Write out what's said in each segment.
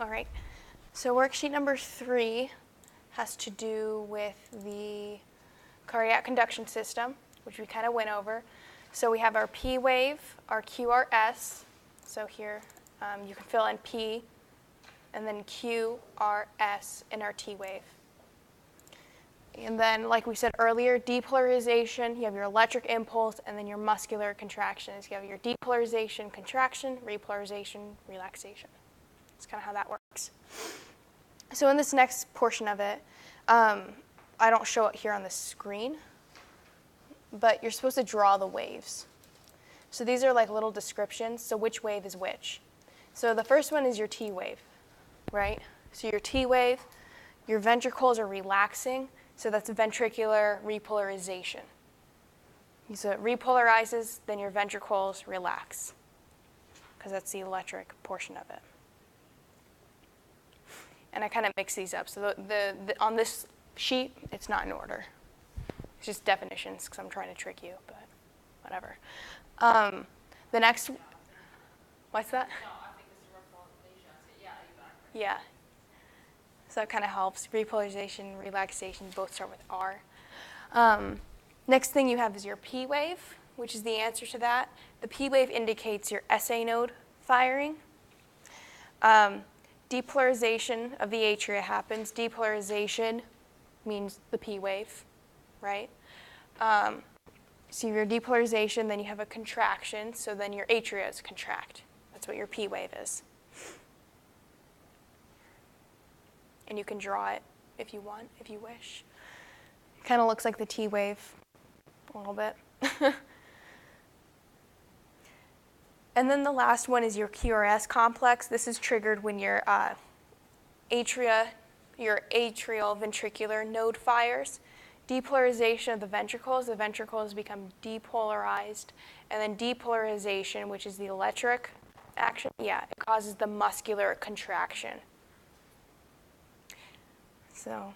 All right. So worksheet number 3 has to do with the cardiac conduction system, which we kind of went over. So we have our P wave, our QRS. So here you can fill in P, and then QRS in our T wave. And then, like we said earlier, depolarization, you have your electric impulse, and then your muscular contractions. You have your depolarization, contraction, repolarization, relaxation. That's kind of how that works. So in this next portion of it, I don't show it here on the screen, but you're supposed to draw the waves. So these are like little descriptions, so which wave is which. So the first one is your T wave, right? So your T wave, your ventricles are relaxing, so that's ventricular repolarization. So it repolarizes, then your ventricles relax, because that's the electric portion of it. And I kind of mix these up. So on this sheet, it's not in order. It's just definitions, because I'm trying to trick you, but whatever. The next, what's that? No, I think it's repolarization. Yeah, exactly. Yeah. So that kind of helps. Repolarization, relaxation, both start with R. Next thing you have is your P wave, which is the answer to that. The P wave indicates your SA node firing. Depolarization of the atria happens. Depolarization means the P wave, right? So your depolarization, then you have a contraction, so then your atria is contract. That's what your P wave is. And you can draw it if you want, if you wish. It kind of looks like the T wave a little bit. And then the last one is your QRS complex. This is triggered when your atrial ventricular node fires. Depolarization of the ventricles become depolarized. And then depolarization, which is the electric action, it causes the muscular contraction. So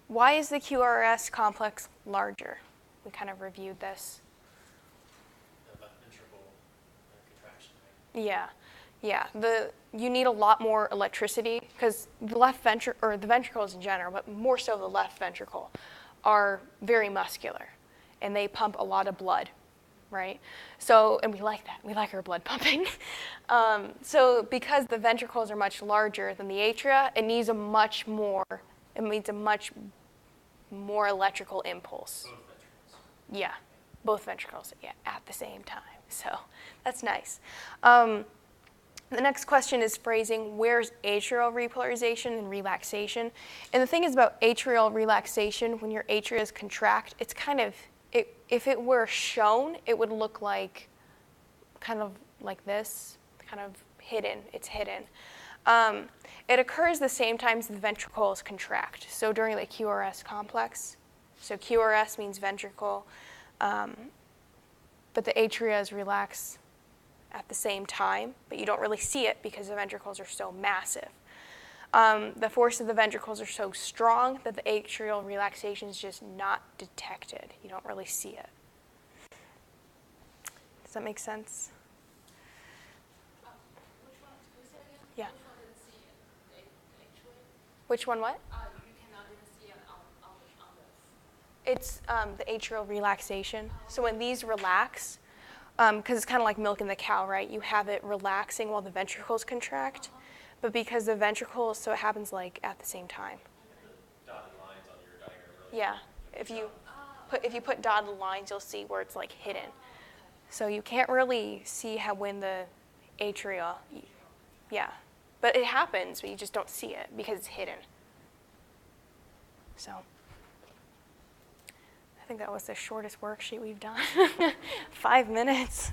why is the QRS complex larger? We kind of reviewed this. The ventricle contraction, right? Yeah. You need a lot more electricity because the left ventricle, or the ventricles in general, but more so the left ventricle, are very muscular, and they pump a lot of blood. Right? So, and we like that. We like our blood pumping. So because the ventricles are much larger than the atria, it needs a much more electrical impulse. Both ventricles. Yeah, both ventricles, at the same time. So that's nice. The next question is phrasing, where's atrial repolarization and relaxation? And the thing is about atrial relaxation, when your atria contract, it's kind of, if it were shown, it would look like kind of like this, kind of hidden. It's hidden. It occurs the same time as the ventricles contract, so during the QRS complex. So QRS means ventricle, but the atria relax at the same time, but you don't really see it because the ventricles are so massive. The force of the ventricles are so strong that the atrial relaxation is just not detected. You don't really see it. Does that make sense? Which one? Can you say again? Yeah. Which one didn't see it actually? Which one what? You cannot even see it on this. It's the atrial relaxation. So when these relax, because it's kind of like milking the cow, right? You have it relaxing while the ventricles contract. But because the ventricles, so it happens like at the same time. The dotted lines on your diagram really. Yeah, if you put dotted lines, you'll see where it's like hidden. So you can't really see when the atria, but it happens, but you just don't see it because it's hidden. So I think that was the shortest worksheet we've done. 5 minutes.